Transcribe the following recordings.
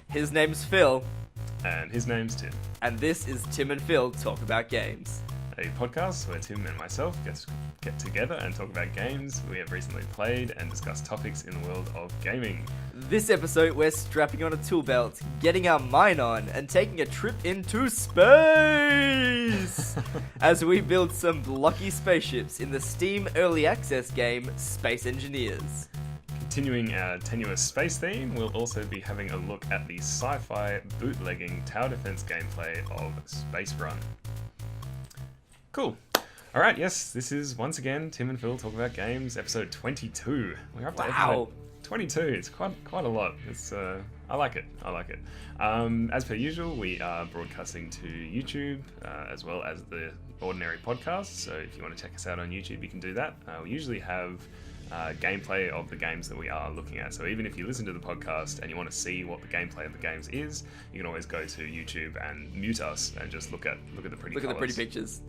His name's Phil. And his name's Tim. And this is Tim and Phil Talk About Games. A podcast where Tim and myself get together and talk about games we have recently played and discuss topics in the world of gaming. This episode, we're strapping on a tool belt, getting our mine on, and taking a trip into space! As we build some blocky spaceships in the Steam Early Access game, Space Engineers. Continuing our tenuous space theme, we'll also be having a look at the sci-fi bootlegging tower defense gameplay of Space Run. Cool. Alright, yes, this is once again Tim and Phil Talk About Games, episode 22. We're up to episode 22. It's quite a lot. It's I like it. As per usual, we are broadcasting to YouTube as well as the ordinary podcast. So if you want to check us out on YouTube, you can do that. We usually have gameplay of the games that we are looking at. So even if you listen to the podcast and you want to see what the gameplay of the games is, you can always go to YouTube and mute us and just look at the pretty Look at the pretty pictures.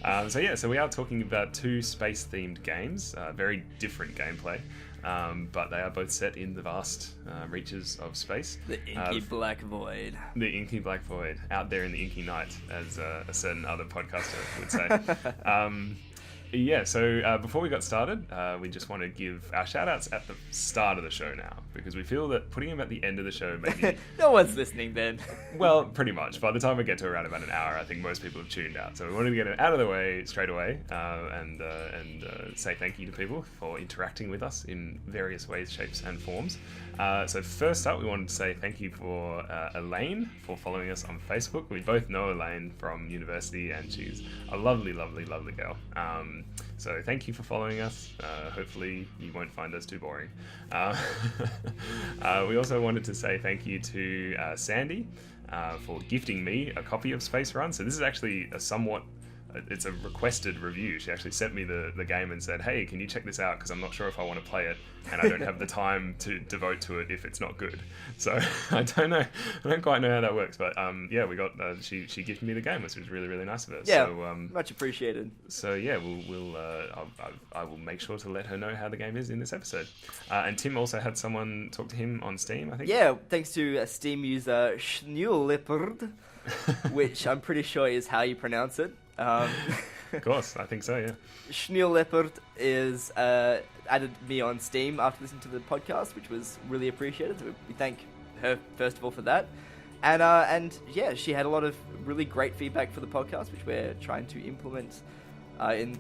So we are talking about two space-themed games, very different gameplay, but they are both set in the vast reaches of space. The inky black void. The inky black void, out there in the inky night, as a certain other podcaster would say. So before we got started, we just want to give our shout-outs at the start of the show now, because we feel that putting them at the end of the show maybe... No one's listening then. Well, pretty much. By the time we get to around about an hour, I think most people have tuned out. So we wanted to get it out of the way straight away and say thank you to people for interacting with us in various ways, shapes and forms. So first up, we wanted to say thank you for Elaine for following us on Facebook. We both know Elaine from university, and she's a lovely, lovely, lovely girl. So thank you for following us. Hopefully you won't find us too boring. We also wanted to say thank you to Sandy for gifting me a copy of Space Run. So this is actually it's a requested review. She actually sent me the game and said, hey, can you check this out, because I'm not sure if I want to play it and I don't have the time to devote to it if it's not good. So I don't quite know how that works, but we got she gifted me the game, which was really, really nice of her. Yeah, so, much appreciated. So yeah, I will make sure to let her know how the game is in this episode. And Tim also had someone talk to him on Steam, I think. Yeah, thanks to Steam user Schneeleopard, which I'm pretty sure is how you pronounce it. Of course, I think so, yeah. Schneeleopard is added me on Steam after listening to the podcast, which was really appreciated. So we thank her first of all for that. And she had a lot of really great feedback for the podcast, which we're trying to implement in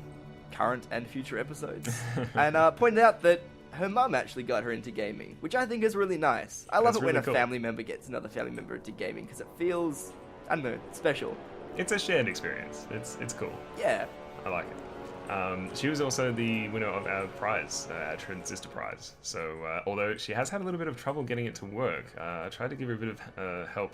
current and future episodes. And pointed out that her mum actually got her into gaming, which I think is really nice. I love it when a family member gets another family member into gaming, because it feels, I don't know, special. It's a shared experience. It's cool. Yeah. I like it. She was also the winner of our prize, our Transistor prize. So although she has had a little bit of trouble getting it to work, I tried to give her a bit of help,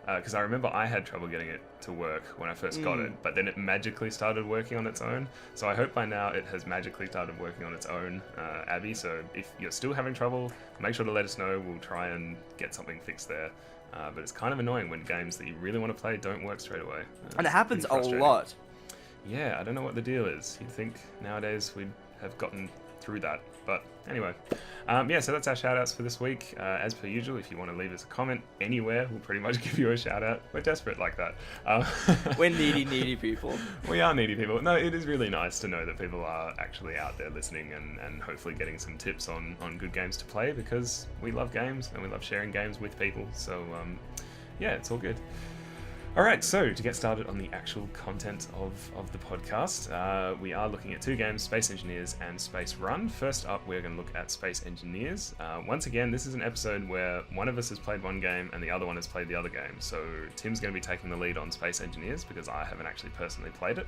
because I remember I had trouble getting it to work when I first got it, but then it magically started working on its own. So I hope by now it has magically started working on its own, Abby. So if you're still having trouble, make sure to let us know. We'll try and get something fixed there. But it's kind of annoying when games that you really want to play don't work straight away. And it happens a lot. Yeah, I don't know what the deal is. You'd think nowadays we'd have gotten through that. But anyway, so that's our shout-outs for this week. As per usual, if you want to leave us a comment anywhere, we'll pretty much give you a shout-out. We're desperate like that. We're needy people. We are needy people. No, it is really nice to know that people are actually out there listening and hopefully getting some tips on good games to play, because we love games and we love sharing games with people. So, it's all good. Alright, so to get started on the actual content of the podcast, we are looking at two games, Space Engineers and Space Run. First up, we're going to look at Space Engineers. Once again, this is an episode where one of us has played one game and the other one has played the other game. So Tim's going to be taking the lead on Space Engineers, because I haven't actually personally played it.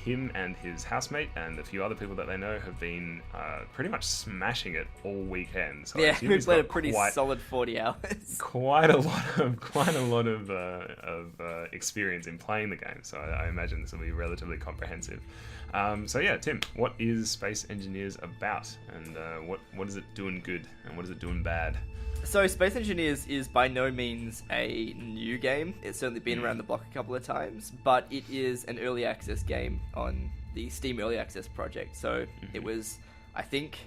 Him and his housemate and a few other people that they know have been pretty much smashing it all weekend. So yeah, we played a pretty solid 40 hours. Quite a lot of experience in playing the game, so I imagine this will be relatively comprehensive. Tim, what is Space Engineers about, and what is it doing good, and what is it doing bad? So Space Engineers is by no means a new game. It's certainly been around the block a couple of times, but it is an early access game on the Steam Early Access project. So it was, I think,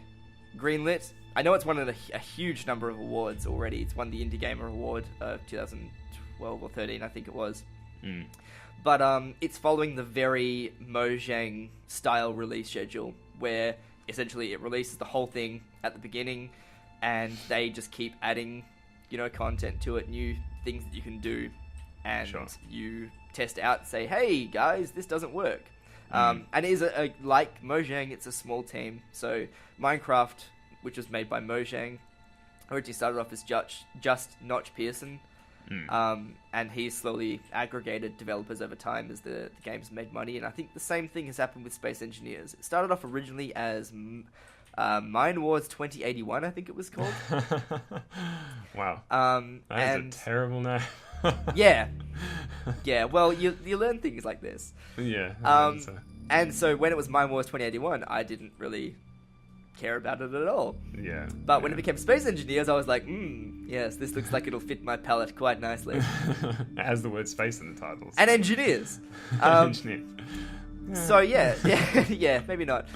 greenlit I know it's won a huge number of awards already. It's won the Indie Gamer Award of 2012 or 13, I think it was. But it's following the very Mojang style release schedule, where essentially it releases the whole thing at the beginning, and they just keep adding, content to it, new things that you can do, and you test out and say, hey guys, this doesn't work. And it is like Mojang, it's a small team. So Minecraft, which was made by Mojang, originally started off as just Notch Pearson, and he's slowly aggregated developers over time as the game's made money. And I think the same thing has happened with Space Engineers. It started off originally as Mine Wars 2081, I think it was called. Wow. That is a terrible name. Yeah. Well, you learn things like this. Yeah. And so when it was Mine Wars 2081, I didn't really care about it at all. Yeah. But when it became Space Engineers, I was like, yes, this looks like it'll fit my palette quite nicely. It has the word space in the titles. And engineers. Engineers. So yeah, maybe not.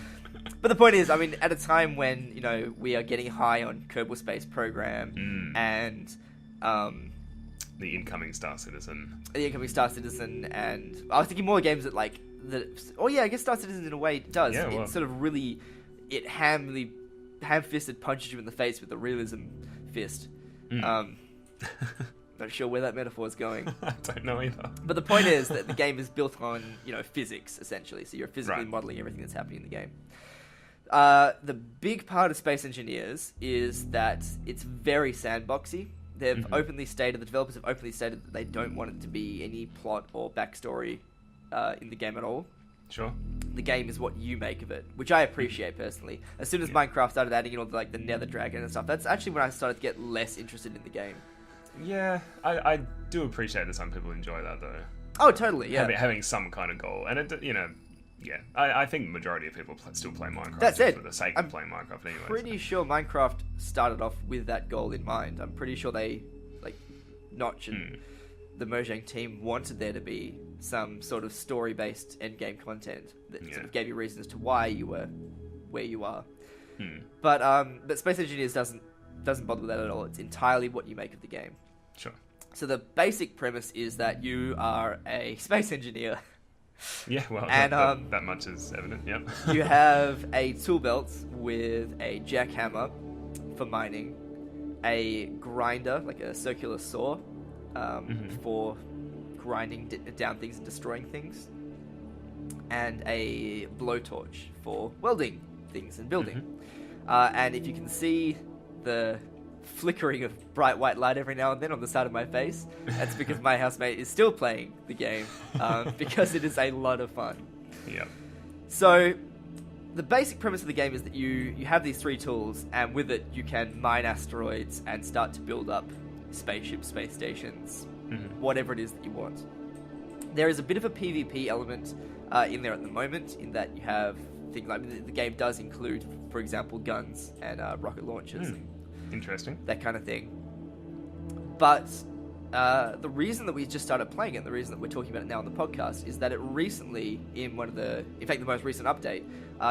But the point is, I mean, at a time when, we are getting high on Kerbal Space Program and the incoming Star Citizen. And I was thinking more games that I guess Star Citizen in a way does. Yeah, well. It sort of really, ham-fisted punches you in the face with the realism fist. Not sure where that metaphor is going. I don't know either. But the point is that the game is built on, physics, essentially. So you're physically modeling everything that's happening in the game. The big part of Space Engineers is that it's very sandboxy. They've openly stated, the developers have openly stated that they don't want it to be any plot or backstory in the game at all. Sure. The game is what you make of it, which I appreciate personally. As soon as Minecraft started adding in all the Nether Dragon and stuff, that's actually when I started to get less interested in the game. Yeah, I do appreciate that some people enjoy that though. Oh, totally, yeah. Having some kind of goal, and I think the majority of people still play Minecraft. That's it. For the sake of playing Minecraft anyway. Pretty sure Minecraft started off with that goal in mind. I'm pretty sure they, Notch and the Mojang team wanted there to be some sort of story-based endgame content that sort of gave you reasons to why you were where you are. But Space Engineers doesn't bother with that at all. It's entirely what you make of the game. Sure. So the basic premise is that you are a space engineer. Yeah, well, and, that much is evident, yep. You have a tool belt with a jackhammer for mining, a grinder, like a circular saw, for grinding down things and destroying things, and a blowtorch for welding things and building. And if you can see the flickering of bright white light every now and then on the side of my face, that's because my housemate is still playing the game, because it is a lot of fun. Yep. So the basic premise of the game is that you have these three tools, and with it you can mine asteroids and start to build up spaceships, space stations, whatever it is that you want. There is a bit of a PvP element in there at the moment, in that you have things like, the game does include, for example, guns and rocket launchers. Interesting. That kind of thing. But the reason that we just started playing it, and the reason that we're talking about it now on the podcast, is that it recently, in the most recent update,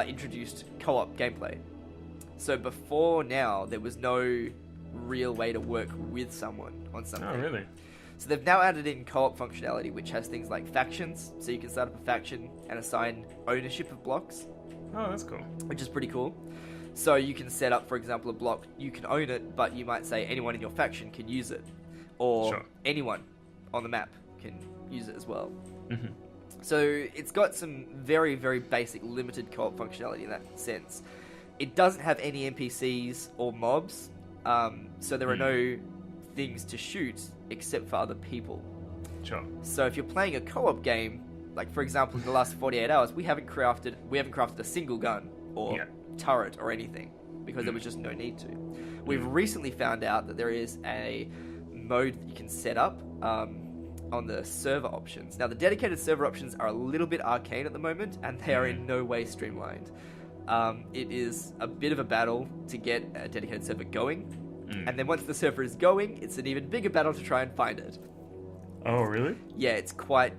introduced co-op gameplay. So before now, there was no real way to work with someone on something. Oh, really? So they've now added in co-op functionality, which has things like factions. So you can start up a faction and assign ownership of blocks. Oh, that's cool. Which is pretty cool. So you can set up, for example, a block, you can own it, but you might say anyone in your faction can use it. Or anyone on the map can use it as well. So it's got some very, very basic limited co-op functionality in that sense. It doesn't have any NPCs or mobs, so there are no things to shoot except for other people. Sure. So if you're playing a co-op game, like for example in the last 48 hours, we haven't crafted a single gun or turret or anything, because there was just no need to. We've recently found out that there is a mode that you can set up on the server options. Now the dedicated server options are a little bit arcane at the moment, and they are in no way streamlined. It is a bit of a battle to get a dedicated server going, and then once the server is going, it's an even bigger battle to try and find it. Oh, really? Yeah, it's quite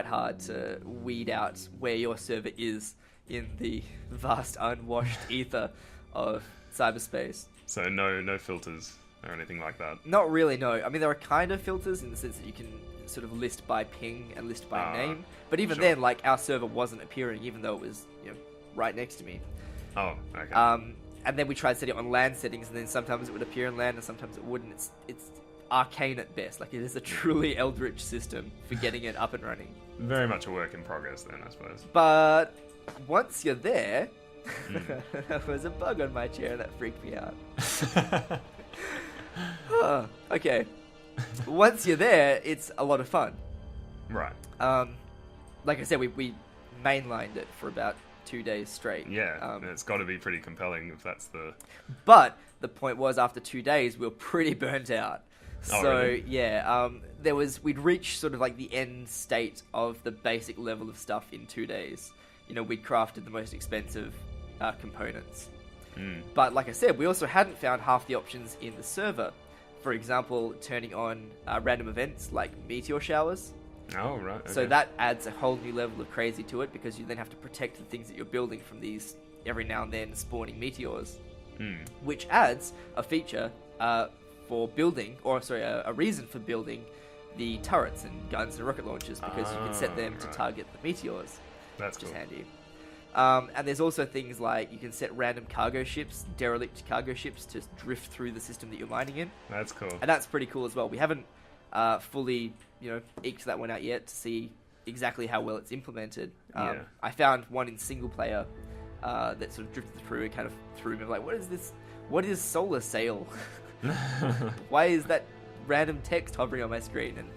hard to weed out where your server is in the vast unwashed ether of cyberspace. So no filters or anything like that. Not really, no. I mean, there are kind of filters in the sense that you can sort of list by ping and list by name. But even then, like, our server wasn't appearing, even though it was, right next to me. Oh, okay. And then we tried setting it on LAN settings, and then sometimes it would appear in LAN and sometimes it wouldn't. It's arcane at best. Like, it is a truly eldritch system for getting it up and running. Very much a work in progress then, I suppose. But once you're there, there was a bug on my chair and that freaked me out. Oh, okay. Once you're there, it's a lot of fun. Right. Like I said, we mainlined it for about 2 days straight. Yeah, it's got to be pretty compelling if that's the... But the point was, after 2 days, we were pretty burnt out. Oh, So, really? yeah, we'd reached sort of like the end state of the basic level of stuff in 2 days. We'd crafted the most expensive components. But like I said, we also hadn't found half the options in the server. For example, turning on random events like meteor showers. Oh, right. Okay. So that adds a whole new level of crazy to it, because you then have to protect the things that you're building from these every now and then spawning meteors. Which adds a feature for building, a reason for building the turrets and guns and rocket launchers, because you can set them to target the meteors. That's which cool. is handy. And there's also things like you can set random cargo ships, derelict cargo ships, to drift through the system that you're mining in. That's cool. And that's pretty cool as well. We haven't fully, eked that one out yet to see exactly how well it's implemented. I found one in single player that sort of drifted through and kind of threw me like, what is this? What is solar sail? Why is that random text hovering on my screen? And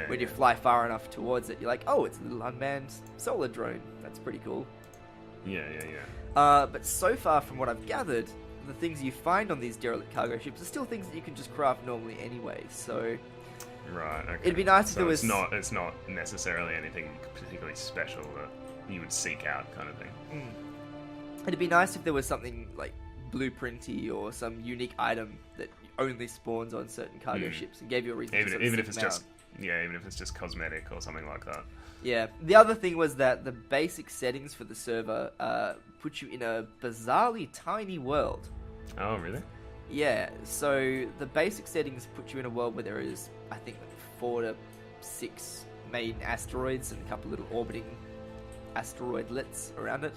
when you fly far enough towards it, you're like, oh, it's a little unmanned solar drone. That's pretty cool. Yeah. But so far, from what I've gathered, the things you find on these derelict cargo ships are still things that you can just craft normally anyway. So, right. Okay. It'd be nice if there was. It's not necessarily anything particularly special that you would seek out, kind of thing. It'd be nice if there was something like blueprinty or some unique item that only spawns on certain cargo ships and gave you a reason. Even if it's just cosmetic or something like that. Yeah. The other thing was that the basic settings for the server put you in a bizarrely tiny world. Oh, really? Yeah. So the basic settings put you in a world where there is, I think, 4 to 6 main asteroids and a couple little orbiting asteroidlets around it.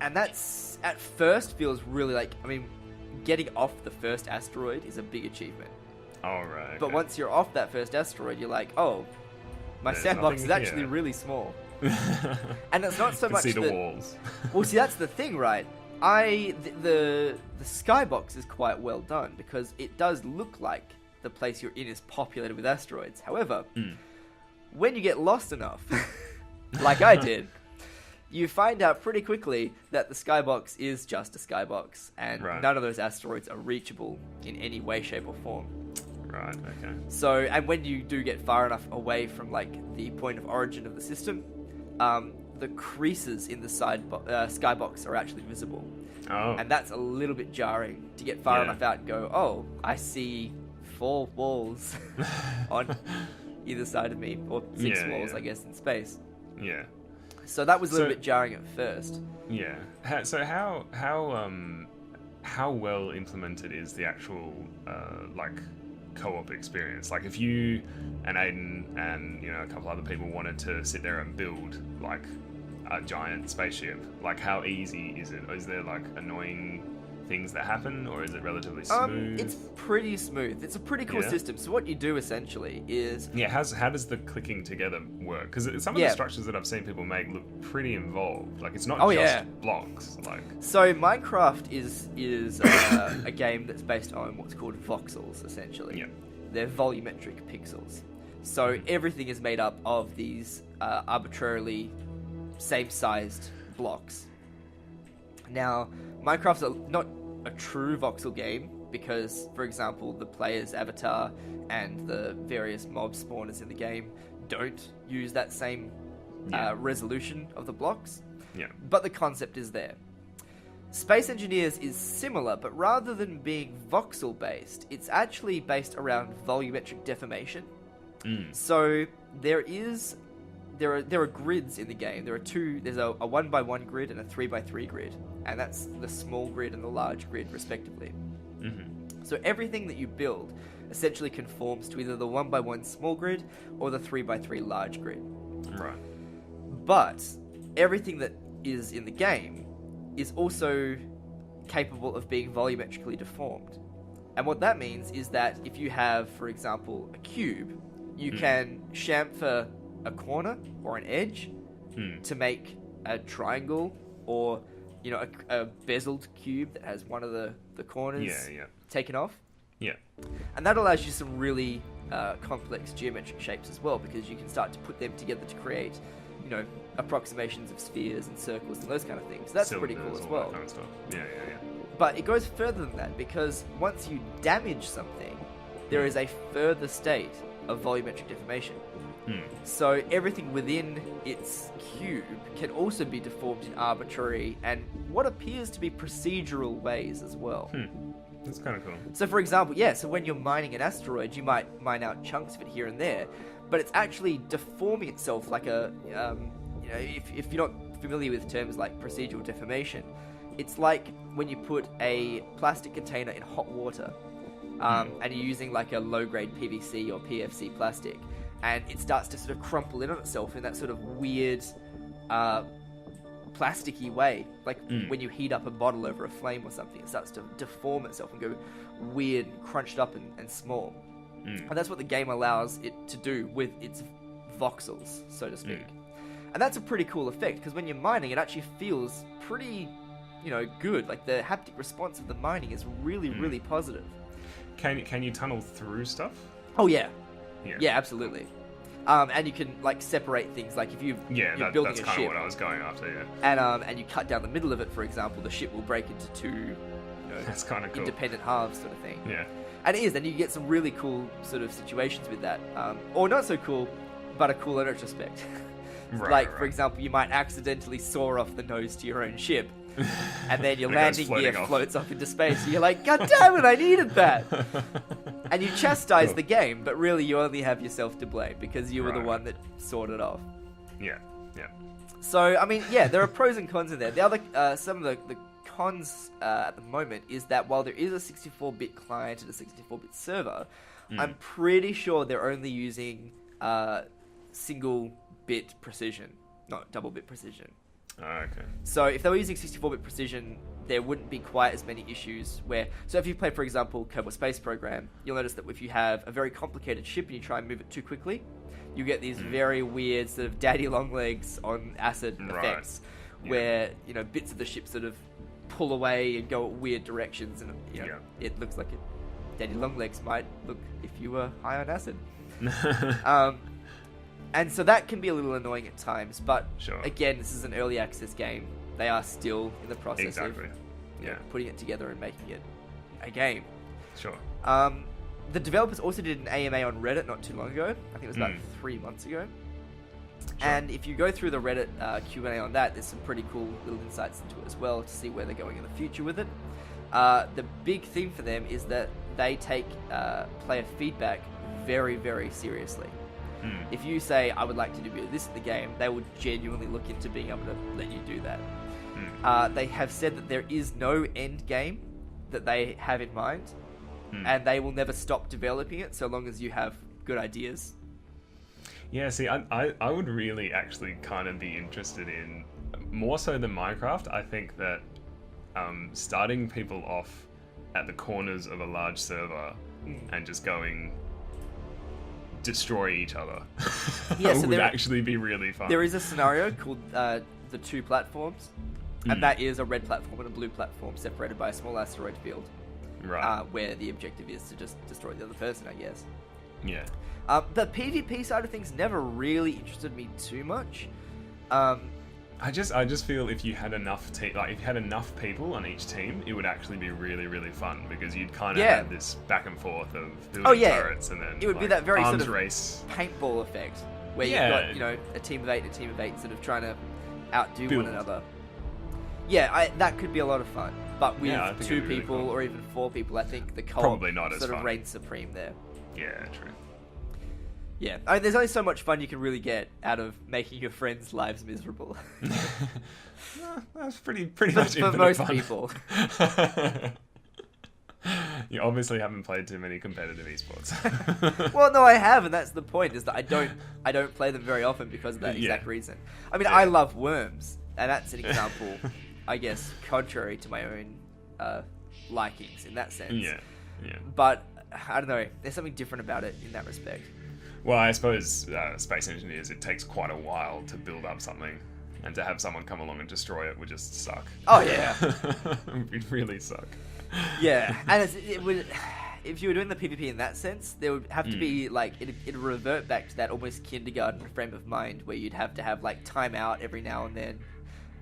And that's, at first, feels really like, getting off the first asteroid is a big achievement. Oh, right. Okay. But once you're off that first asteroid, you're like, oh, my sandbox is actually really small. And it's not so much see the walls. Well, see, that's the thing, right? The skybox is quite well done, because it does look like the place you're in is populated with asteroids. However, when you get lost enough, like I did, you find out pretty quickly that the skybox is just a skybox, and none of those asteroids are reachable in any way, shape, or form. Right, okay. So, and when you do get far enough away from, like, the point of origin of the system, the creases in the skybox are actually visible. Oh. And that's a little bit jarring to get far enough out and go, oh, I see 4 walls on either side of me, or 6 walls, I guess, in space. Yeah. So that was a little bit jarring at first. Yeah. So how well implemented is the actual co-op experience? Like, if you and Aiden and a couple other people wanted to sit there and build like a giant spaceship, like, how easy is it? Is there like annoying things that happen, or is it relatively smooth? It's pretty smooth. It's a pretty cool system. So what you do essentially is... Yeah, how does the clicking together work? Because some of the structures that I've seen people make look pretty involved. Like, it's not just blocks. Like, so Minecraft is a game that's based on what's called voxels, essentially. Yeah. They're volumetric pixels. So everything is made up of these arbitrarily same-sized blocks. Now, Minecraft's not a true voxel game, because, for example, the player's avatar and the various mob spawners in the game don't use that same resolution of the blocks. Yeah. But the concept is there. Space Engineers is similar, but rather than being voxel-based, it's actually based around volumetric deformation. So there is there are grids in the game. There's a 1x1 grid and a 3x3 grid, and that's the small grid and the large grid respectively. Mm-hmm. So everything that you build essentially conforms to either the 1x1 small grid or the 3x3 large grid. Right. But everything that is in the game is also capable of being volumetrically deformed. And what that means is that if you have, for example, a cube, you can chamfer a corner or an edge to make a triangle, or a bezeled cube that has one of the corners taken off. Yeah. And that allows you some really complex geometric shapes as well, because you can start to put them together to create, approximations of spheres and circles and those kind of things. So that's pretty cool as well. That kind of stuff. Yeah. But it goes further than that, because once you damage something, there is a further state of volumetric deformation. So everything within its cube can also be deformed in arbitrary and what appears to be procedural ways as well. That's kind of cool. So for example, so when you're mining an asteroid, you might mine out chunks of it here and there, but it's actually deforming itself like a, if you're not familiar with terms like procedural deformation, it's like when you put a plastic container in hot water, and you're using like a low-grade PVC or PFC plastic, and it starts to sort of crumple in on itself in that sort of weird, plasticky way. Like when you heat up a bottle over a flame or something, it starts to deform itself and go weird and crunched up and small. And that's what the game allows it to do with its voxels, so to speak. And that's a pretty cool effect, because when you're mining, it actually feels pretty, good. Like the haptic response of the mining is really, really positive. Can you tunnel through stuff? Oh yeah, absolutely. And you can like separate things. Like if you're building that's a kind ship, of what I was going after. Yeah. And you cut down the middle of it, for example, the ship will break into two, that's kind of cool. independent halves, sort of thing. Yeah. And it is, and you get some really cool sort of situations with that, or not so cool, but a cool in retrospect. Right. For example, you might accidentally saw off the nose to your own ship, and then your landing gear floats off into space, and you're like, God damn it, I needed that! And you chastise the game, but really you only have yourself to blame, because you were the one that sawed it off. Yeah. So, I mean, there are pros and cons in there. The other, some of the cons at the moment is that while there is a 64-bit client and a 64-bit server, I'm pretty sure they're only using single-bit precision, not double-bit precision. Okay. So if they were using 64-bit precision, there wouldn't be quite as many issues where... So if you play, for example, Kerbal Space Program, you'll notice that if you have a very complicated ship and you try and move it too quickly, you get these very weird sort of daddy long legs on acid effects, where, bits of the ship sort of pull away and go at weird directions, and, it looks like daddy long legs might look if you were high on acid. And so that can be a little annoying at times, but again, this is an early access game. They are still in the process of putting it together and making it a game. Sure. The developers also did an AMA on Reddit not too long ago. I think it was about 3 months ago. Sure. And if you go through the Reddit Q&A on that, there's some pretty cool little insights into it as well to see where they're going in the future with it. The big thing for them is that they take player feedback very, very seriously. If you say, I would like to do this in the game, they will genuinely look into being able to let you do that. They have said that there is no end game that they have in mind, and they will never stop developing it so long as you have good ideas. Yeah, see, I would really actually kind of be interested in, more so than Minecraft, I think that starting people off at the corners of a large server and just going... destroy each other would actually be really fun. There is a scenario called the two platforms, and that is a red platform and a blue platform separated by a small asteroid field, where the objective is to just destroy the other person, I guess. Yeah. The PvP side of things never really interested me too much. I just feel if you had enough if you had enough people on each team, it would actually be really, really fun, because you'd kind of have this back and forth of building turrets, and then it would be that very sort of race paintball effect where you've got a team of 8 and a team of 8 sort of trying to outdo one another. Yeah, that could be a lot of fun, but with 2 people really or even 4 people, I think the co-op probably not sort of reigns supreme there. Yeah, true. Yeah, I mean, there's only so much fun you can really get out of making your friends' lives miserable. That's pretty much for infinite most fun. people. You obviously haven't played too many competitive esports. Well, no, I have, and that's the point. Is that I don't play them very often because of that exact reason. I mean, I love worms, and that's an example, I guess, contrary to my own likings in that sense. Yeah. But I don't know. There's something different about it in that respect. Well, I suppose space engineers, it takes quite a while to build up something, and to have someone come along and destroy it would just suck. Oh yeah, it'd really suck. Yeah, and it would. If you were doing the PvP in that sense, there would have to be like it'd revert back to that almost kindergarten frame of mind where you'd have to have like time out every now and then.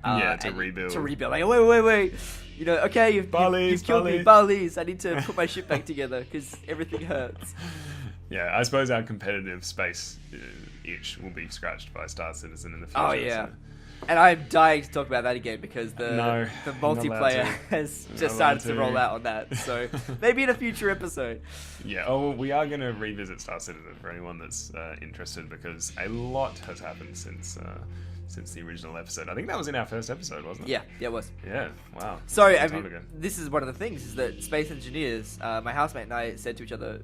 To rebuild. To rebuild. Like, wait. You know, okay, you've killed me, Barleys. I need to put my ship back together because everything hurts. Yeah, I suppose our competitive space itch will be scratched by Star Citizen in the future. Oh yeah. So. And I'm dying to talk about that again because the multiplayer has just started to roll out on that. So maybe in a future episode. Yeah, well, we are going to revisit Star Citizen for anyone that's interested because a lot has happened since the original episode. I think that was in our first episode, wasn't it? Yeah, it was. Yeah, wow. So, I mean, this is one of the things, is that Space Engineers, my housemate and I said to each other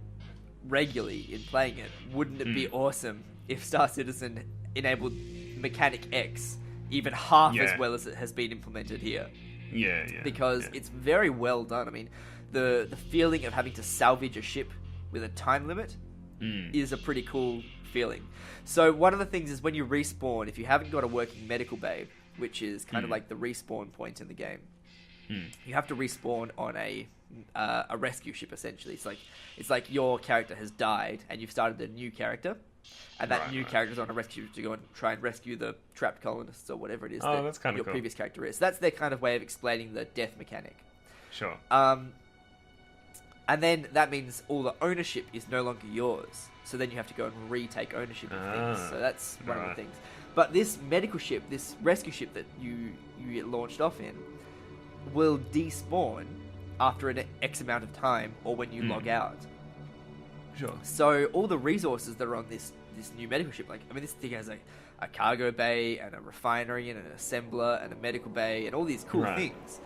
regularly in playing it, wouldn't it be awesome if Star Citizen enabled Mechanic X even half as well as it has been implemented here? Yeah. Because it's very well done. I mean, the feeling of having to salvage a ship with a time limit is a pretty cool feeling. So one of the things is when you respawn, if you haven't got a working medical bay, which is kind of like the respawn point in the game, you have to respawn on a rescue ship essentially. It's like your character has died and you've started a new character, and that new character's on a rescue to go and try and rescue the trapped colonists or whatever it is that's kind of your cool. previous character is. That's their kind of way of explaining the death mechanic. Sure. And then that means all the ownership is no longer yours. So then you have to go and retake ownership of things. So that's one of the things. But this medical ship, this rescue ship that you get launched off in, will despawn after an X amount of time or when you log out. Sure. So all the resources that are on this new medical ship, like, I mean, this thing has a cargo bay and a refinery and an assembler and a medical bay and all these cool things.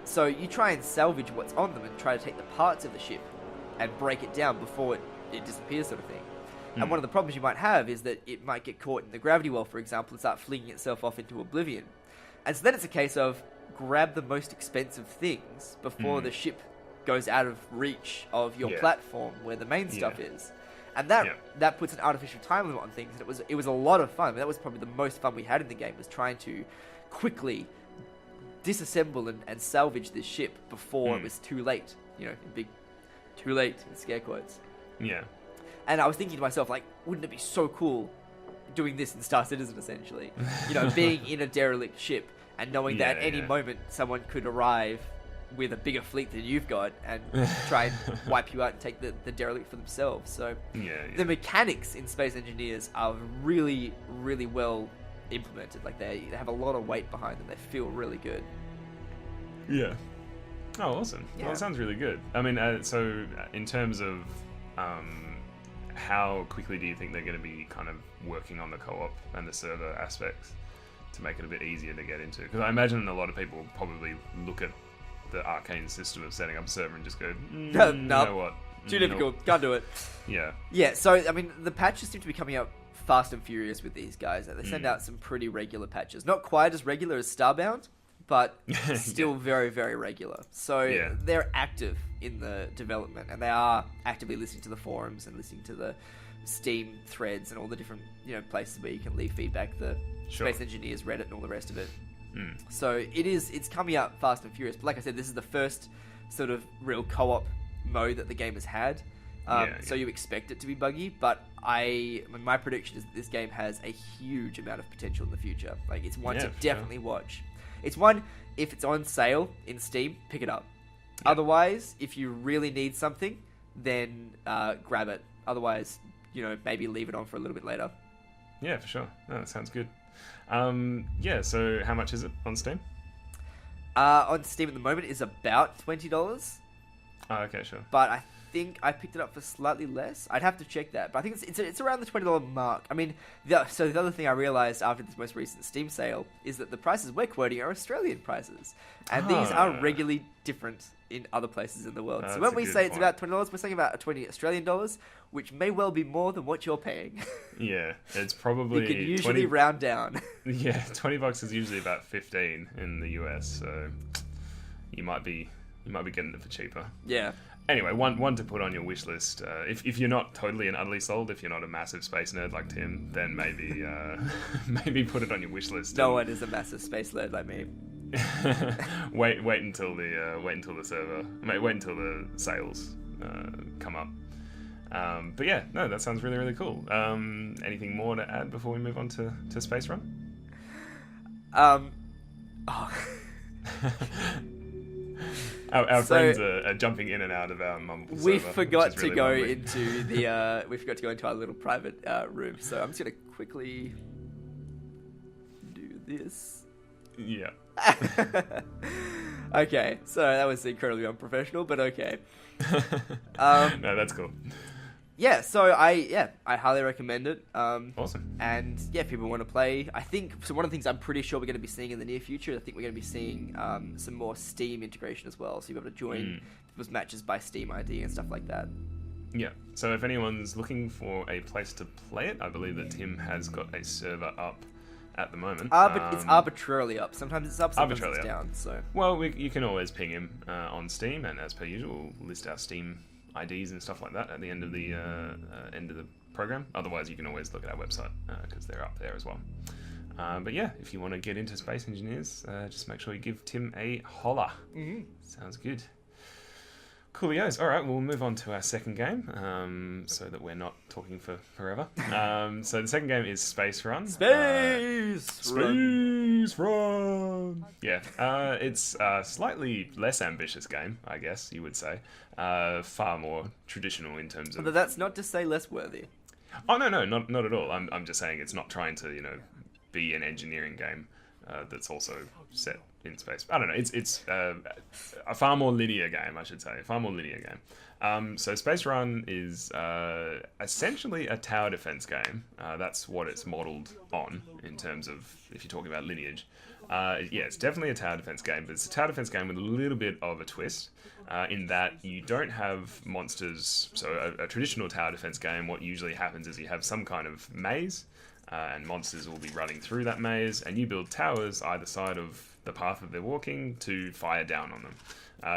So you try and salvage what's on them and try to take the parts of the ship and break it down before it disappears, sort of thing. And one of the problems you might have is that it might get caught in the gravity well, for example, and start flinging itself off into oblivion. And so then it's a case of grab the most expensive things before the ship goes out of reach of your platform where the main stuff is. And that puts an artificial time limit on things. And it was a lot of fun. I mean, that was probably the most fun we had in the game, was trying to quickly disassemble and salvage this ship before it was too late. You know, too late in scare quotes. Yeah. And I was thinking to myself, like, wouldn't it be so cool doing this in Star Citizen, essentially? You know, being in a derelict ship and knowing that at any moment someone could arrive with a bigger fleet than you've got and try and wipe you out and take the derelict for themselves. So the mechanics in Space Engineers are really, really well implemented. Like, they have a lot of weight behind them. They feel really good. Yeah. Oh, awesome. Yeah. Well, it sounds really good. I mean, so in terms of how quickly do you think they're going to be kind of working on the co-op and the server aspects to make it a bit easier to get into? Because I imagine a lot of people will probably look at the arcane system of setting up a server and just go, no, you know what? Too difficult. Can't do it. Yeah. Yeah, so, I mean, the patches seem to be coming out fast and furious with these guys. They send out some pretty regular patches. Not quite as regular as Starbound, but still very, very regular. So they're active in the development, and they are actively listening to the forums and listening to the Steam threads and all the different, you know, places where you can leave feedback, the Space Engineers Reddit and all the rest of it. So it's coming out fast and furious. But like I said, this is the first sort of real co-op mode that the game has had. So you expect it to be buggy, but my prediction is that this game has a huge amount of potential in the future. Like, it's one to definitely watch. It's one, if it's on sale in Steam, pick it up. Otherwise, if you really need something, then grab it. Otherwise, you know, maybe leave it on for a little bit later. Yeah, for sure. No, that sounds good. So how much is it on Steam? On Steam at the moment is about $20. Oh, okay, sure. But I think I picked it up for slightly less. I'd have to check that, but I think it's around the $20 mark. I mean, so the other thing I realized after this most recent Steam sale is that the prices we're quoting are Australian prices, and these are regularly different in other places in the world. So when we say it's about $20, we're saying about 20 Australian dollars, which may well be more than what you're paying. Yeah, it's probably... You can usually round down. Yeah, $20 is usually about 15 in the US, so you might be getting it for cheaper. Yeah. Anyway, one to put on your wish list. If you're not totally and utterly sold, if you're not a massive space nerd like Tim, then maybe maybe put it on your wish list. No one is a massive space nerd like me. wait until the server. Wait until the sales come up. But yeah, no, that sounds really, really cool. Anything more to add before we move on to Space Run? Our friends are jumping in and out of our mumble server. We forgot to really go lovely. into the we forgot to go into our little private room. So I'm just gonna quickly do this. Yeah. Okay, so that was incredibly unprofessional, but okay. No, that's cool. Yeah, so I highly recommend it. Awesome. And yeah, if people want to play, I think so. One of the things I'm pretty sure we're going to be seeing in the near future, I think we're going to be seeing some more Steam integration as well. So you'll be able to join people's matches by Steam ID and stuff like that. Yeah. So if anyone's looking for a place to play it, I believe that Tim has got a server up at the moment. But it's arbitrarily up. Sometimes it's up, sometimes it's down. So well, you can always ping him on Steam, and as per usual, we'll list our Steam IDs and stuff like that at the end of the program. Otherwise, you can always look at our website because they're up there as well. But yeah, if you want to get into Space Engineers, just make sure you give Tim a holler. Sounds good. Coolios. All right, we'll move on to our second game, so that we're not talking for forever. So the second game is Space Run. Space Run. Yeah, it's a slightly less ambitious game, I guess you would say. Far more traditional in terms of. But that's not to say less worthy. Oh no, not at all. I'm just saying it's not trying to be an engineering game that's also set in space. I don't know. It's a far more linear game, I should say. A far more linear game. So Space Run is essentially a tower defense game. That's what it's modeled on in terms of if you're talking about lineage. Yeah, it's definitely a tower defense game, but it's a tower defense game with a little bit of a twist in that you don't have monsters. So a traditional tower defense game, what usually happens is you have some kind of maze, and monsters will be running through that maze, and you build towers either side of the path that they're walking to fire down on them.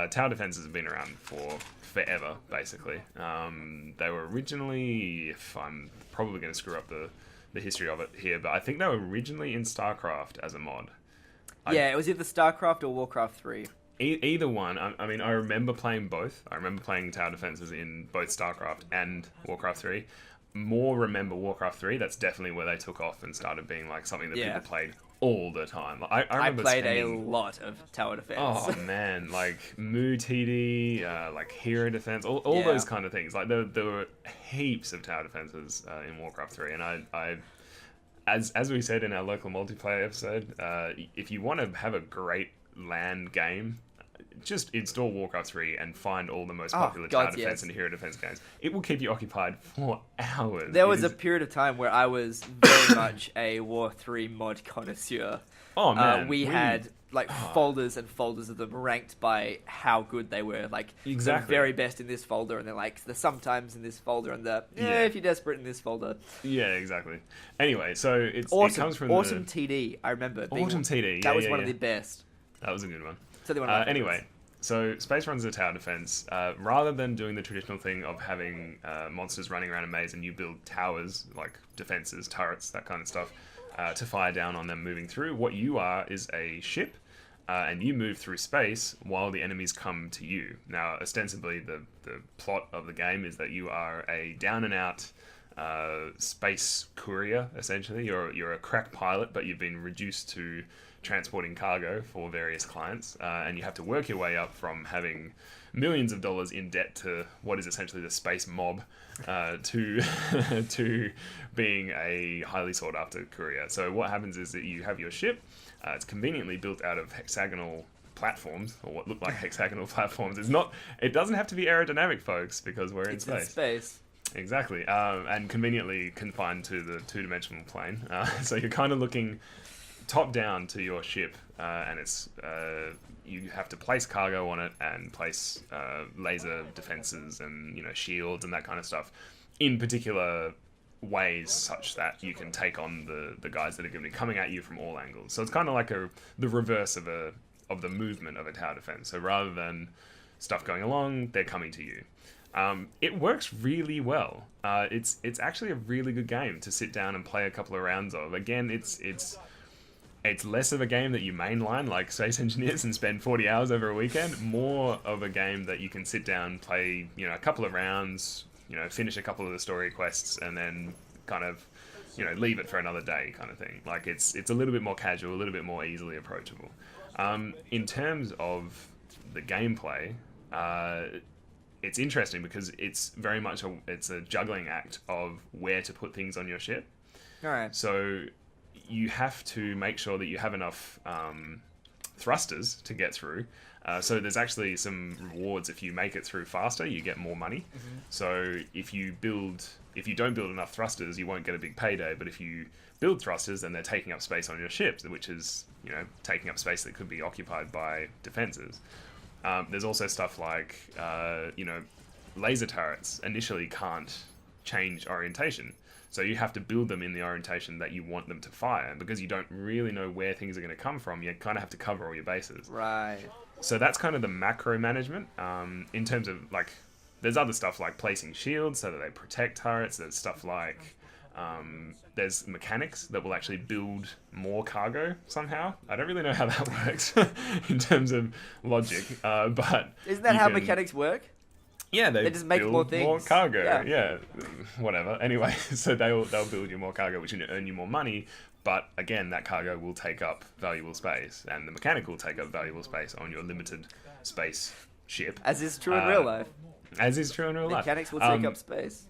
Tower defenses have been around for forever, basically. They were originally, if I'm probably going to screw up the history of it here, but I think they were originally in StarCraft as a mod. Yeah, it was either StarCraft or Warcraft 3. Either one. I mean, I remember playing both. I remember playing tower defenses in both StarCraft and Warcraft 3. More remember Warcraft 3. That's definitely where they took off and started being like something that people played all the time. Like, I remember played a lot of tower defense. Oh man, like Mu TD, like Hero Defense, all those kind of things. Like there were heaps of tower defenses in Warcraft 3, and I as we said in our local multiplayer episode, if you want to have a great LAN game, just install Warcraft 3 and find all the most popular tower defense and hero defense games. It will keep you occupied for hours. There was a period of time where I was very much a War 3 mod connoisseur. Oh man, we had like folders and folders of them ranked by how good they were. Like the very best in this folder, and they're like the sometimes in this folder, and the if you're desperate in this folder. Yeah, exactly. Anyway, so it comes from Autumn TD. I remember Autumn TD. That was one of the best. That was a good one. Anyway, so Space Run's a tower defense. Rather than doing the traditional thing of having monsters running around a maze and you build towers, like defenses, turrets, that kind of stuff, to fire down on them moving through, what you are is a ship, and you move through space while the enemies come to you. Now, ostensibly, the plot of the game is that you are a down-and-out space courier, essentially. You're a crack pilot, but you've been reduced to transporting cargo for various clients, and you have to work your way up from having millions of dollars in debt to what is essentially the space mob, to being a highly sought after courier. So what happens is that you have your ship, it's conveniently built out of hexagonal platforms, or what look like hexagonal platforms. It doesn't have to be aerodynamic, folks, because we're in space. It's in space. Exactly, and conveniently confined to the two-dimensional plane. So you're kind of looking top down to your ship, and it's you have to place cargo on it and place laser defenses and shields and that kind of stuff in particular ways, such that you can take on the guys that are going to be coming at you from all angles. So it's kind of like the reverse of the movement of a tower defense. So rather than stuff going along, they're coming to you. It works really well. It's actually a really good game to sit down and play a couple of rounds of. Again, it's less of a game that you mainline like Space Engineers and spend 40 hours over a weekend. More of a game that you can sit down, play, a couple of rounds, finish a couple of the story quests, and then kind of, leave it for another day kind of thing. Like it's a little bit more casual, a little bit more easily approachable. In terms of the gameplay, it's interesting because it's very much it's a juggling act of where to put things on your ship. All right. So you have to make sure that you have enough thrusters to get through. So there's actually some rewards if you make it through faster, you get more money. Mm-hmm. So if you don't build enough thrusters, you won't get a big payday. But if you build thrusters, then they're taking up space on your ship, which is taking up space that could be occupied by defenses. There's also stuff like laser turrets initially can't change orientation. So you have to build them in the orientation that you want them to fire. And because you don't really know where things are going to come from, you kind of have to cover all your bases. Right. So that's kind of the macro management. In terms of, there's other stuff like placing shields so that they protect turrets. There's stuff like, there's mechanics that will actually build more cargo somehow. I don't really know how that works in terms of logic. But isn't that how mechanics work? Yeah, they just make more things. More cargo. Yeah, whatever. Anyway, so they'll build you more cargo, which will earn you more money. But again, that cargo will take up valuable space, and the mechanic will take up valuable space on your limited space ship. As is true in real life. As is true in real life. Mechanics will take up space.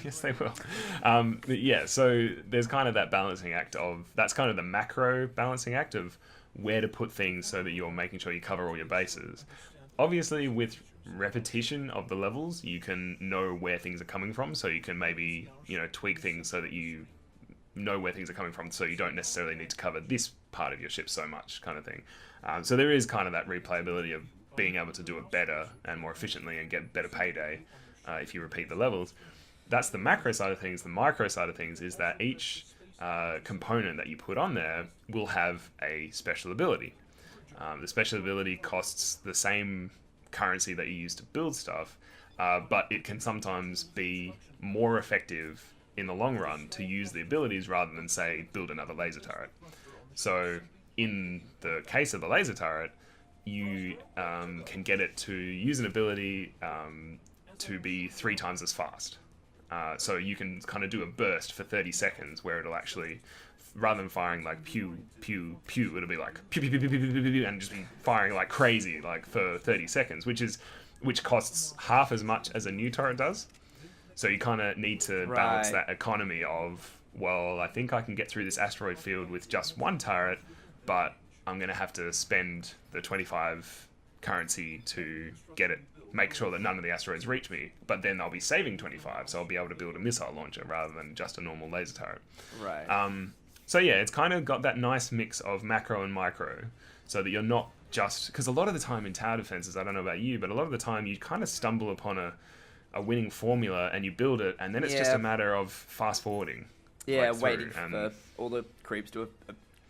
Yes, they will. Yeah, so there's kind of that balancing act that's kind of the macro balancing act of where to put things so that you're making sure you cover all your bases. Obviously, with repetition of the levels, you can know where things are coming from, so you can maybe tweak things so that you know where things are coming from, so you don't necessarily need to cover this part of your ship so much, kind of thing. So there is kind of that replayability of being able to do it better and more efficiently and get better payday if you repeat the levels. That's the macro side of things. The micro side of things is that each component that you put on there will have a special ability. The special ability costs the same currency that you use to build stuff, but it can sometimes be more effective in the long run to use the abilities rather than, say, build another laser turret. So in the case of the laser turret, you can get it to use an ability to be 3 times as fast. So you can kind of do a burst for 30 seconds where it'll actually, rather than firing like pew, pew, pew, it'll be like pew, pew, pew, pew, pew, pew, pew, and just be firing like crazy, like for 30 seconds, which costs half as much as a new turret does. So you kind of need to balance that economy of, well, I think I can get through this asteroid field with just 1 turret, but I'm going to have to spend the 25 currency to get it, make sure that none of the asteroids reach me, but then I'll be saving 25, so I'll be able to build a missile launcher rather than just a normal laser turret. Right. So yeah, it's kind of got that nice mix of macro and micro, so that you're not just, because a lot of the time in tower defenses, I don't know about you, but a lot of the time you kind of stumble upon a winning formula and you build it, and then it's just a matter of fast forwarding. Yeah, waiting for all the creeps to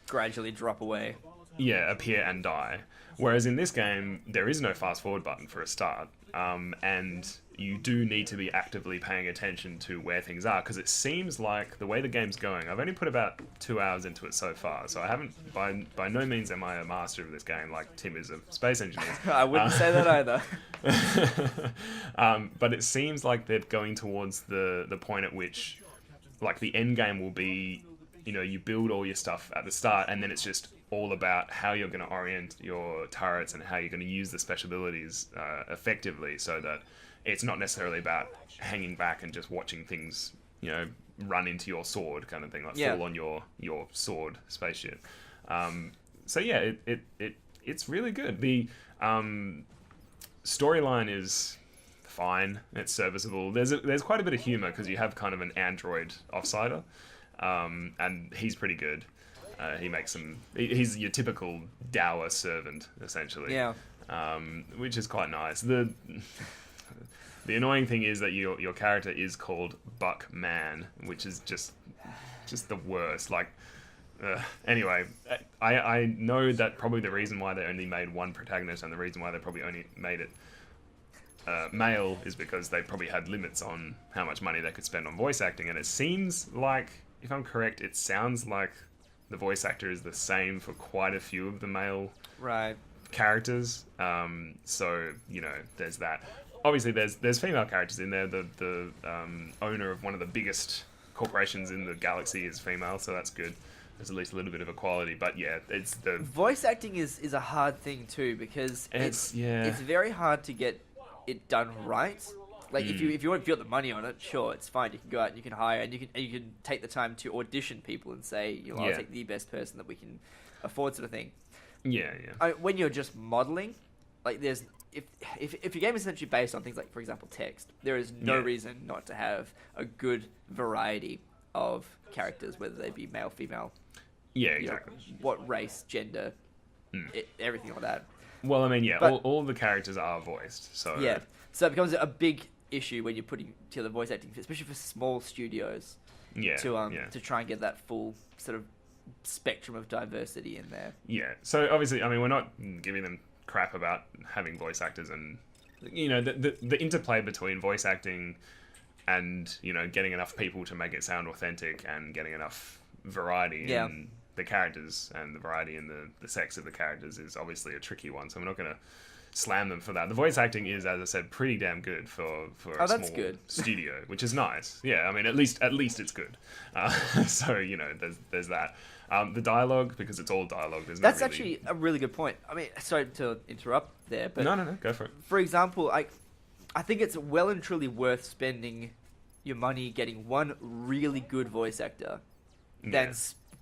gradually drop away. Yeah, appear and die. Whereas in this game, there is no fast forward button for a start, and you do need to be actively paying attention to where things are, because it seems like the way the game's going, I've only put about 2 hours into it so far, so I haven't, by no means am I a master of this game like Tim is of Space Engineers. I wouldn't say that either. But it seems like they're going towards the point at which, like, the end game will be, you build all your stuff at the start, and then it's just all about how you're going to orient your turrets and how you're going to use the special abilities effectively, so that it's not necessarily about hanging back and just watching things, run into your sword kind of thing, like fall on your sword spaceship. So yeah, it it's really good. The storyline is fine. It's serviceable. There's quite a bit of humor because you have kind of an android offsider, and he's pretty good. He makes he's your typical dour servant, essentially. Yeah. Which is quite nice. The annoying thing is that your character is called Buckman, which is just the worst. Like, anyway, I know that probably the reason why they only made one protagonist and the reason why they probably only made it male is because they probably had limits on how much money they could spend on voice acting, and it seems like, if I'm correct, it sounds like the voice actor is the same for quite a few of the male characters. So, you know, there's that. Obviously, there's female characters in there. The owner of one of the biggest corporations in the galaxy is female, so that's good. There's at least a little bit of equality, but yeah, it's the voice acting is a hard thing too, because it's very hard to get it done right. Like if you want the money on it, sure, it's fine. You can go out and you can hire and you can take the time to audition people and say, you know, I'll take the best person that we can afford, sort of thing. Yeah. When you're just modeling, like there's if your game is essentially based on things like, for example, text, there is no reason not to have a good variety of characters, whether they be male, female. Yeah, exactly. You know, what race, gender, everything like that. Well, I mean, but, all the characters are voiced, so... Yeah, so it becomes a big issue when you're putting together voice acting, especially for small studios, to try and get that full sort of spectrum of diversity in there. Yeah, so obviously, I mean, we're not giving them crap about having voice actors, and, you know, the interplay between voice acting and, you know, getting enough people to make it sound authentic and getting enough variety in the characters and the variety in the sex of the characters is obviously a tricky one, so I'm not going to slam them for that. The voice acting is, as I said, pretty damn good for a small studio, which is nice. Yeah, I mean, at least it's good. So, you know, there's that. The dialogue, because it's all dialogue, that's actually a really good point. I mean, sorry to interrupt there, but... No, go for it. For example, I think it's well and truly worth spending your money getting one really good voice actor than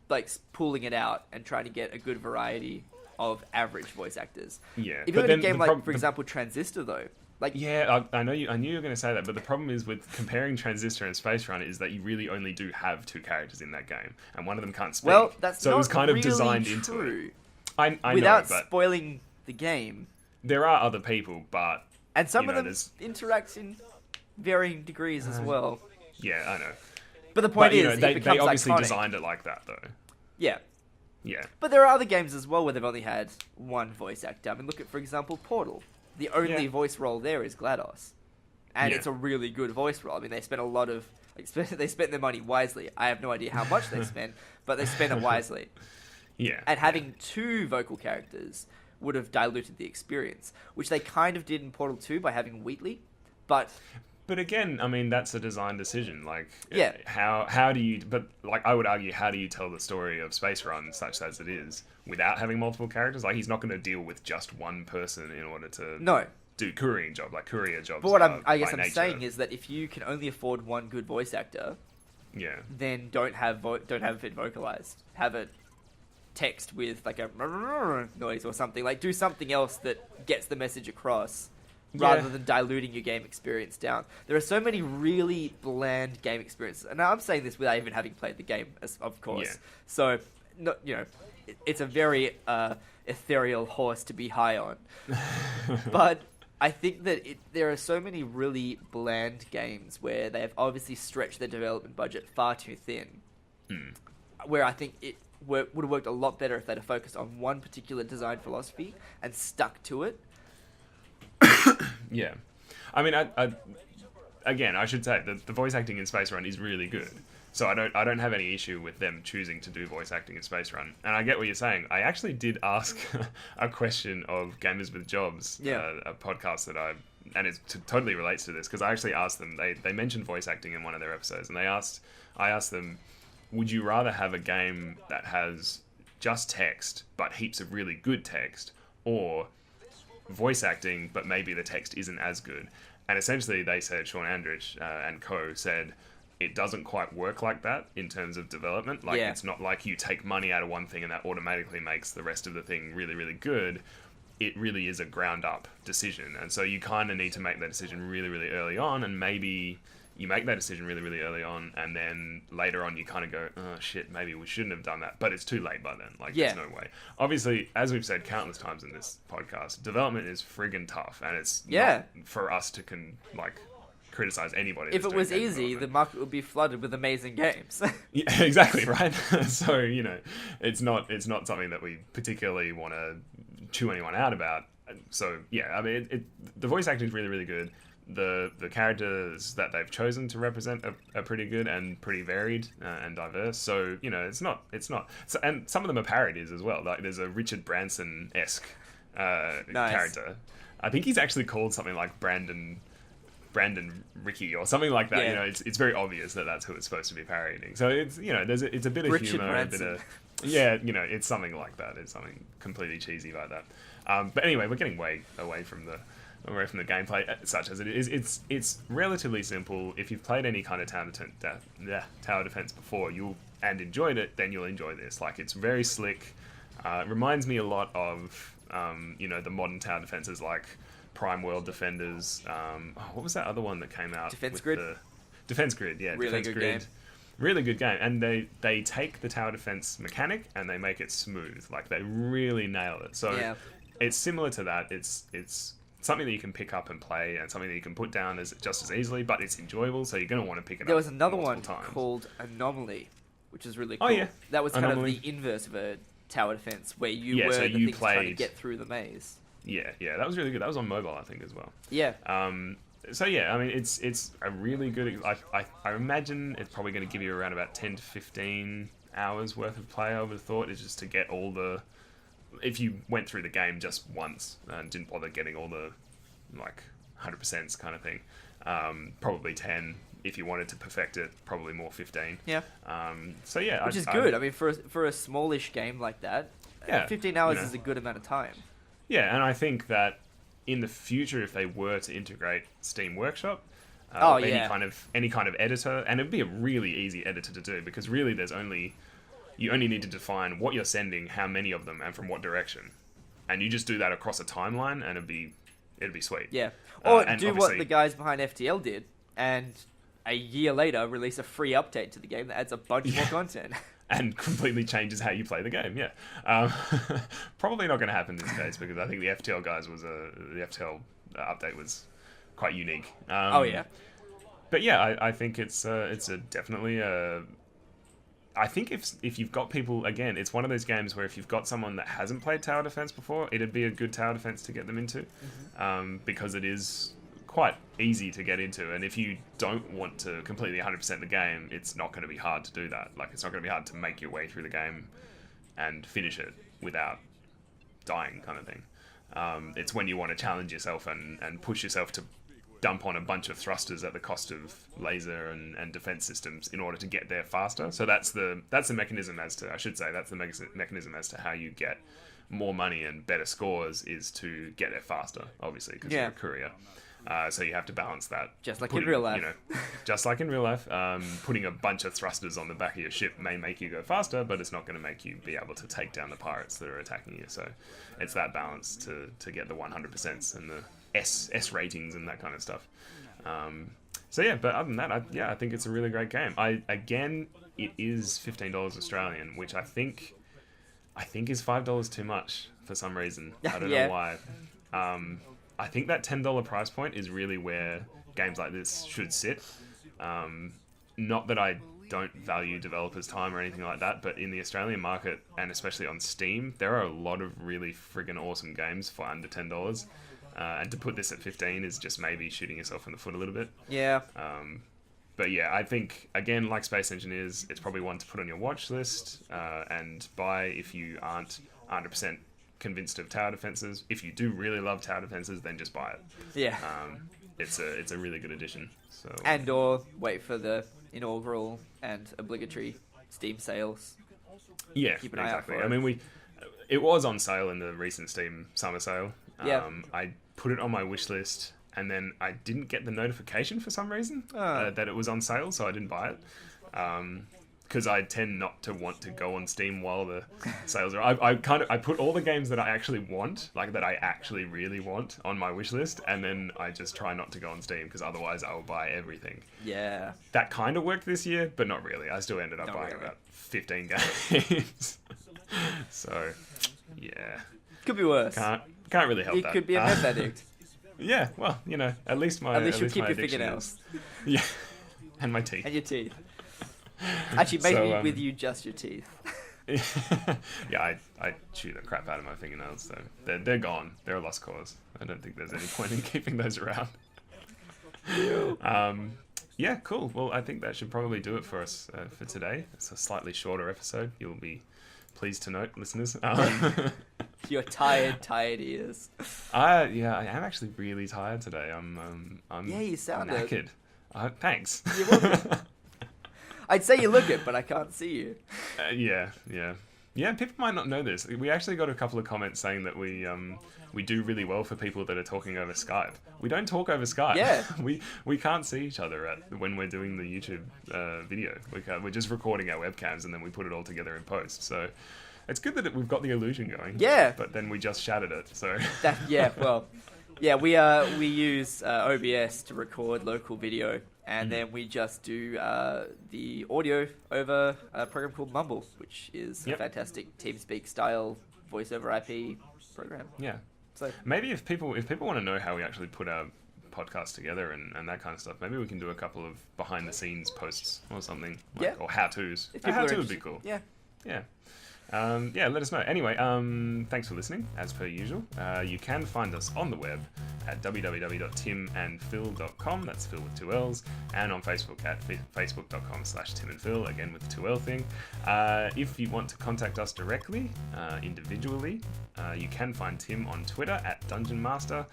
like pulling it out and trying to get a good variety of average voice actors. Yeah. If you look at a game like, for example, Transistor, though, like... Yeah, I knew you were going to say that, but the problem is with comparing Transistor and Space Run is that you really only do have two characters in that game, and one of them can't speak. Well, that's so not it was kind really of designed true. into it. I Without know, but spoiling the game. There are other people, but... And some of them interact in varying degrees as well. Yeah, I know. But the point is, they obviously iconic. designed it like that, though. Yeah. Yeah. But there are other games as well where they've only had one voice actor. I mean, look at, for example, Portal. The only voice role there is GLaDOS. And it's a really good voice role. I mean, they spent a lot of... they spent their money wisely. I have no idea how much they spent, but they spent it wisely. Yeah. And having two vocal characters would have diluted the experience, which they kind of did in Portal 2 by having Wheatley, but... But again, I mean, that's a design decision. Like, yeah. How do you... But, like, I would argue, how do you tell the story of Space Run, such as it is, without having multiple characters? Like, he's not going to deal with just one person in order to do courier jobs. But what I guess I'm saying is that if you can only afford one good voice actor, then don't have it vocalized. Have it text with, like, a noise or something. Like, do something else that gets the message across. Rather than diluting your game experience down. There are so many really bland game experiences. And I'm saying this without even having played the game, of course. Yeah. So, it's a very ethereal horse to be high on. But I think that there are so many really bland games where they have obviously stretched their development budget far too thin. Where I think it would have worked a lot better if they'd have focused on one particular design philosophy and stuck to it. Yeah, I mean, I should say that the voice acting in Space Run is really good. So I don't have any issue with them choosing to do voice acting in Space Run. And I get what you're saying. I actually did ask a question of Gamers with Jobs, a podcast that and it totally relates to this, because I actually asked them. They mentioned voice acting in one of their episodes, and I asked them, would you rather have a game that has just text but heaps of really good text, or voice acting, but maybe the text isn't as good? And essentially they said, Sean Andrich and co said, it doesn't quite work like that in terms of development. Like, it's not like you take money out of one thing and that automatically makes the rest of the thing really, really good. It really is a ground-up decision. And so you kind of need to make that decision really, really early on, and maybe you make that decision really, really early on, and then later on you kind of go, oh shit, maybe we shouldn't have done that. But it's too late by then. Like, there's no way. Obviously, as we've said countless times in this podcast, development is friggin' tough, and it's not for us to criticize anybody. If it was easy, the market would be flooded with amazing games. Yeah, exactly, right? So, you know, it's not something that we particularly want to chew anyone out about. So, yeah, I mean, the voice acting is really, really good. The characters that they've chosen to represent are pretty good and pretty varied and diverse. So, you know, it's not. So, and some of them are parodies as well. Like, there's a Richard Branson-esque character. I think he's actually called something like Brandon Ricky or something like that. You know, it's very obvious that that's who it's supposed to be parodying. So it's, you know, it's a bit of Richard humor, Branson. a bit of you know, it's something like that. It's something completely cheesy like that. But anyway, we're getting way away from the gameplay, such as it is. It's relatively simple. If you've played any kind of tower defense before, and enjoyed it, then you'll enjoy this. Like, it's very slick. It reminds me a lot of you know, the modern tower defenses like Prime World Defenders. What was that other one that came out? Defense Grid. Defense Grid, yeah. Really Defense good Grid. game. Really good game, and they take the tower defense mechanic and they make it smooth. Like, they really nail it. So it's similar to that. It's something that you can pick up and play, and something that you can put down just as easily, but it's enjoyable, so you're going to want to pick it up. There was another one times. called Anomaly, which is really cool. Oh, yeah. That was Anomaly. kind of the inverse of a tower defense, where you were so the you things trying to played- get through the maze. Yeah, that was really good. That was on mobile, I think, as well. Yeah. So yeah, I mean, it's a really good. I imagine it's probably going to give you around about 10 to 15 hours worth of play. I would have thought, is just to get all the. If you went through the game just once and didn't bother getting all the, like, 100% kind of thing, probably 10. If you wanted to perfect it, probably more 15. Yeah. So yeah, Which is good. I mean, for a smallish game like that, 15 hours is a good amount of time. Yeah, and I think that in the future, if they were to integrate Steam Workshop, any kind of editor, and it'd be a really easy editor to do, because really you only need to define what you're sending, how many of them, and from what direction, and you just do that across a timeline, and it'd be sweet. Yeah, or and do what the guys behind FTL did, and a year later release a free update to the game that adds a bunch more content. And completely changes how you play the game. Yeah, probably not going to happen in this case, because I think the FTL the FTL update was quite unique. But yeah, I think it's definitely a. I think if you've got people, again, it's one of those games where if you've got someone that hasn't played tower defense before, it'd be a good tower defense to get them into, because it is quite easy to get into, and if you don't want to completely 100% the game, it's not going to be hard to do that. Like, it's not going to be hard to make your way through the game and finish it without dying, kind of thing. It's when you want to challenge yourself and push yourself to dump on a bunch of thrusters at the cost of laser and defense systems in order to get there faster. So that's the mechanism that's the mechanism as to how you get more money and better scores, is to get there faster, obviously, because you're a courier. So you have to balance that. Just like in real life. You know, just like in real life. Putting a bunch of thrusters on the back of your ship may make you go faster, but it's not going to make you be able to take down the pirates that are attacking you. So it's that balance to get the 100% and the S ratings and that kind of stuff. So yeah, but other than that, I think it's a really great game. It is $15 Australian, which I think is $5 too much for some reason. I don't know why. I think that $10 price point is really where games like this should sit. Not that I don't value developers' time or anything like that, but in the Australian market, and especially on Steam, there are a lot of really friggin' awesome games for under $10. And to put this at 15 is just maybe shooting yourself in the foot a little bit. Yeah. But yeah, I think, again, like Space Engineers, it's probably one to put on your watch list and buy if you aren't 100% convinced of tower defenses. If you do really love tower defenses, then just buy it. Yeah. It's a really good addition. So or wait for the inaugural and obligatory Steam sales. Yeah, Keep an eye out exactly. for it. I mean, it was on sale in the recent Steam summer sale. Yeah. I put it on my wish list, and then I didn't get the notification for some reason that it was on sale, so I didn't buy it. Because I tend not to want to go on Steam while the sales are. I put all the games that I actually want, like that I actually really want, on my wish list, and then I just try not to go on Steam because otherwise I will buy everything. Yeah. That kind of worked this year, but not really. I still ended up buying about 15 games. So, yeah. Could be worse. Can't really help that. You could be a meth addict. Yeah, well, you know, at least you'll keep my your addiction fingernails. Yeah, and my teeth. And your teeth. Actually, maybe with you just your teeth. Yeah, I chew the crap out of my fingernails, so they're gone. They're a lost cause. I don't think there's any point in keeping those around. Yeah, cool. Well, I think that should probably do it for us for today. It's a slightly shorter episode. You'll be pleased to note, listeners. Your tired ears. Yeah, I am actually really tired today. I'm yeah, you sound knackered. Thanks. You're welcome. I'd say you look it, but I can't see you. Yeah. People might not know this. We actually got a couple of comments saying that we do really well for people that are talking over Skype. We don't talk over Skype. Yeah. we can't see each other when we're doing the YouTube video. We're just recording our webcams and then we put it all together in post. So it's good that we've got the illusion going. Yeah. But then we just shattered it. So. We use OBS to record local video. And then we just do the audio over a program called Mumble, which is a fantastic TeamSpeak style voice over IP program. Yeah. So maybe if people want to know how we actually put our podcast together and that kind of stuff, maybe we can do a couple of behind the scenes posts or something. Or how-tos. A how-to would be cool. Yeah. Let us know. Anyway, thanks for listening, as per usual. You can find us on the web at www.timandphil.com, that's Phil with 2 L's, and on Facebook at facebook.com/timandphil, again with the 2L thing. If you want to contact us directly, individually, you can find Tim on Twitter at Dungeon Master.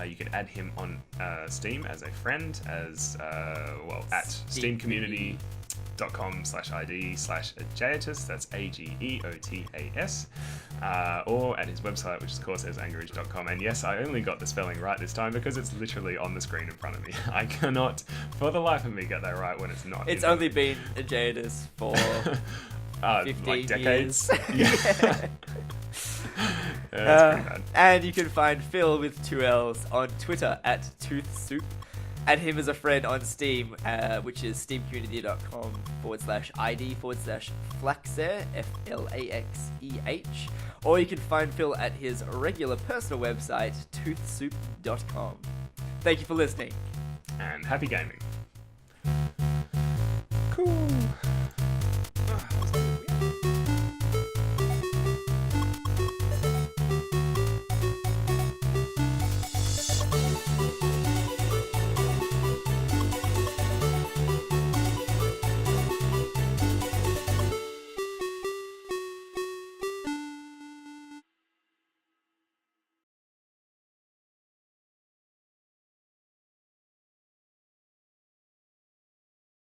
You can add him on Steam as a friend, at Steam Community. .com/id/Ageotas, that's AGEOTAS, or at his website, which of course is angerage.com. And yes, I only got the spelling right this time because it's literally on the screen in front of me. I cannot, for the life of me, get that right when it's not. It's only been Ageotas for 15 like decades. Years. That's pretty bad. And you can find Phil with 2 L's on Twitter at ToothSoup. Add him as a friend on Steam, which is steamcommunity.com/id/Flaxer, FLAXEH. Or you can find Phil at his regular personal website, toothsoup.com. Thank you for listening. And happy gaming.